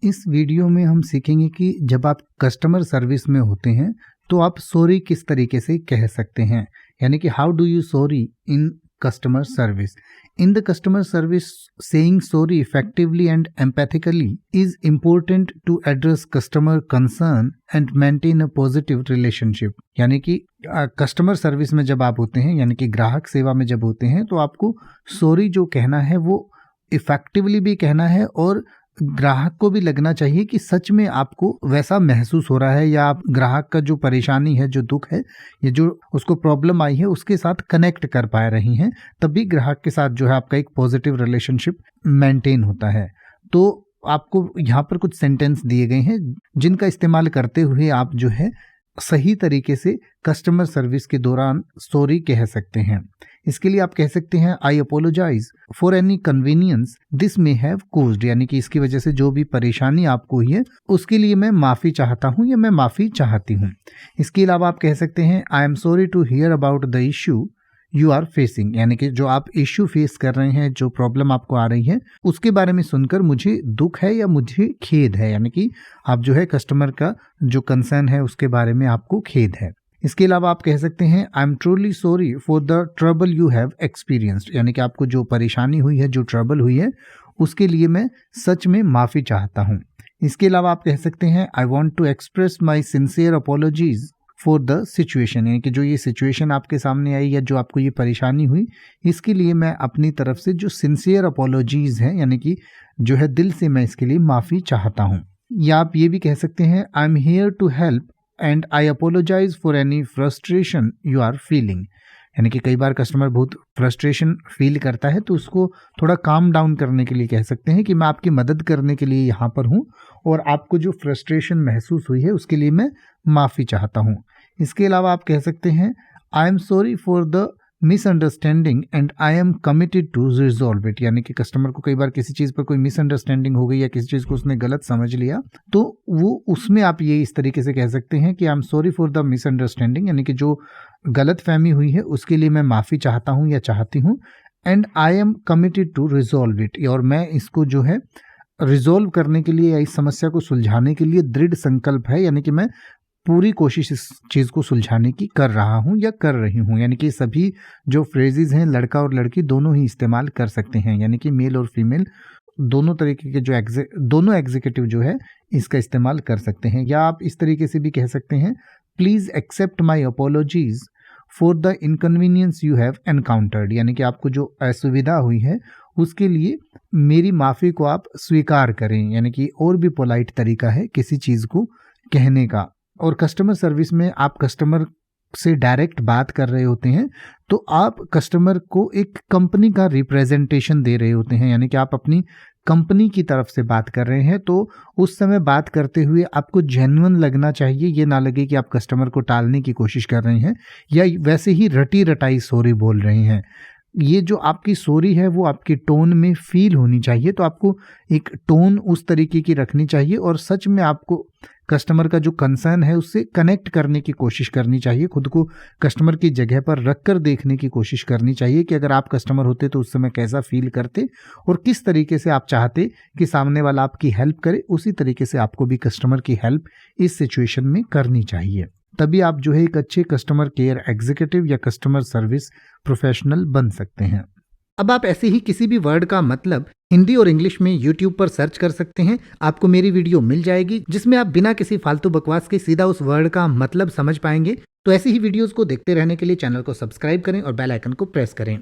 इस वीडियो में हम सीखेंगे कि जब आप कस्टमर सर्विस में होते हैं तो आप सॉरी किस तरीके से कह सकते हैं, यानी कि how do you sorry in customer service. In the customer service, saying sorry effectively and empathically is important to address customer concern and maintain a positive relationship. यानी कि कस्टमर सर्विस में जब आप होते हैं, यानी कि ग्राहक सेवा में जब होते हैं, तो आपको सॉरी जो कहना है वो इफेक्टिवली भी कहना है और ग्राहक को भी लगना चाहिए कि सच में आपको वैसा महसूस हो रहा है या आप ग्राहक का जो परेशानी है, जो दुख है, ये जो उसको प्रॉब्लम आई है उसके साथ कनेक्ट कर पा रही हैं, तभी ग्राहक के साथ जो है आपका एक पॉजिटिव रिलेशनशिप मेंटेन होता है. तो आपको यहाँ पर कुछ सेंटेंस दिए गए हैं जिनका इस्तेमाल करते हुए आप जो है सही तरीके से कस्टमर सर्विस के दौरान सॉरी कह सकते हैं. इसके लिए आप कह सकते हैं I apologise for any convenience this may have caused, यानी कि इसकी वजह से जो भी परेशानी आपको हुई है उसके लिए मैं माफ़ी चाहता हूँ या मैं माफ़ी चाहती हूँ. इसके अलावा आप कह सकते हैं I am sorry to hear about the issue you are facing, यानी कि जो आप इश्यू फेस कर रहे हैं, जो प्रॉब्लम आपको आ रही है उसके बारे में सुनकर मुझे दुख है या मुझे खेद है, यानी कि आप जो है कस्टमर का जो कंसर्न है उसके बारे में आपको खेद है. इसके अलावा आप कह सकते हैं I am truly sorry for the trouble you have experienced, यानी कि आपको जो परेशानी हुई है, जो ट्रबल हुई है उसके लिए मैं सच में माफ़ी चाहता हूँ. इसके अलावा आप कह सकते हैं I want to express my sincere apologies for the situation, यानी कि जो ये सिचुएशन आपके सामने आई या जो आपको ये परेशानी हुई इसके लिए मैं अपनी तरफ से जो सिंसियर अपोलॉजीज हैं, यानी कि जो है दिल से मैं इसके लिए माफ़ी चाहता हूँ. या आप ये भी कह सकते हैं I am here to help and I apologise for any frustration you are feeling, यानी कि कई बार कस्टमर बहुत फ्रस्ट्रेशन फील करता है तो उसको थोड़ा काम डाउन करने के लिए कह सकते हैं कि मैं आपकी मदद करने के लिए यहाँ पर हूँ और आपको जो फ्रस्ट्रेशन महसूस हुई है उसके लिए मैं माफ़ी चाहता हूँ. इसके अलावा आप कह सकते हैं I am sorry for the misunderstanding and I am committed to resolve it, यानी कि कस्टमर को कई बार किसी चीज़ पर कोई मिसअंडरस्टैंडिंग हो गई या किसी चीज़ को उसने गलत समझ लिया तो वो उसमें आप ये इस तरीके से कह सकते हैं कि आई am sorry for the misunderstanding, यानी कि जो गलत फहमी हुई है उसके लिए मैं माफ़ी चाहता हूँ या चाहती हूँ. And I am committed to resolve it, और मैं इसको जो है रिजॉल्व करने के लिए या इस समस्या को सुलझाने के लिए दृढ़ संकल्प है, यानी कि मैं पूरी कोशिश इस चीज़ को सुलझाने की कर रहा हूँ या कर रही हूँ. यानी कि सभी जो फ्रेजेस हैं लड़का और लड़की दोनों ही इस्तेमाल कर सकते हैं, यानी कि मेल और फीमेल दोनों तरीके के जो दोनों एग्जीक्यूटिव जो है इसका इस्तेमाल कर सकते हैं. या आप इस तरीके से भी कह सकते हैं please accept my apologies for the inconvenience you have encountered, यानी कि आपको जो असुविधा हुई है उसके लिए मेरी माफ़ी को आप स्वीकार करें, यानी कि और भी पोलाइट तरीका है किसी चीज़ को कहने का. और कस्टमर सर्विस में आप कस्टमर से डायरेक्ट बात कर रहे होते हैं तो आप कस्टमर को एक कंपनी का रिप्रेजेंटेशन दे रहे होते हैं, यानी कि आप अपनी कंपनी की तरफ से बात कर रहे हैं. तो उस समय बात करते हुए आपको जेन्युइन लगना चाहिए, ये ना लगे कि आप कस्टमर को टालने की कोशिश कर रहे हैं या वैसे ही रटी रटाई सॉरी बोल रहे हैं. ये जो आपकी सॉरी है वो आपकी टोन में फील होनी चाहिए, तो आपको एक टोन उस तरीके की रखनी चाहिए और सच में आपको कस्टमर का जो कंसर्न है उससे कनेक्ट करने की कोशिश करनी चाहिए. खुद को कस्टमर की जगह पर रख कर देखने की कोशिश करनी चाहिए कि अगर आप कस्टमर होते तो उस समय कैसा फील करते और किस तरीके से आप चाहते कि सामने वाला आपकी हेल्प करे, उसी तरीके से आपको भी कस्टमर की हेल्प इस सिचुएशन में करनी चाहिए. तभी आप जो है एक अच्छे कस्टमर केयर एग्जीक्यूटिव या कस्टमर सर्विस प्रोफेशनल बन सकते हैं. अब आप ऐसे ही किसी भी वर्ड का मतलब हिंदी और इंग्लिश में YouTube पर सर्च कर सकते हैं. आपको मेरी वीडियो मिल जाएगी जिसमें आप बिना किसी फालतू बकवास के सीधा उस वर्ड का मतलब समझ पाएंगे. तो ऐसी ही वीडियोस को देखते रहने के लिए चैनल को सब्सक्राइब करें और बेल आइकन को प्रेस करें.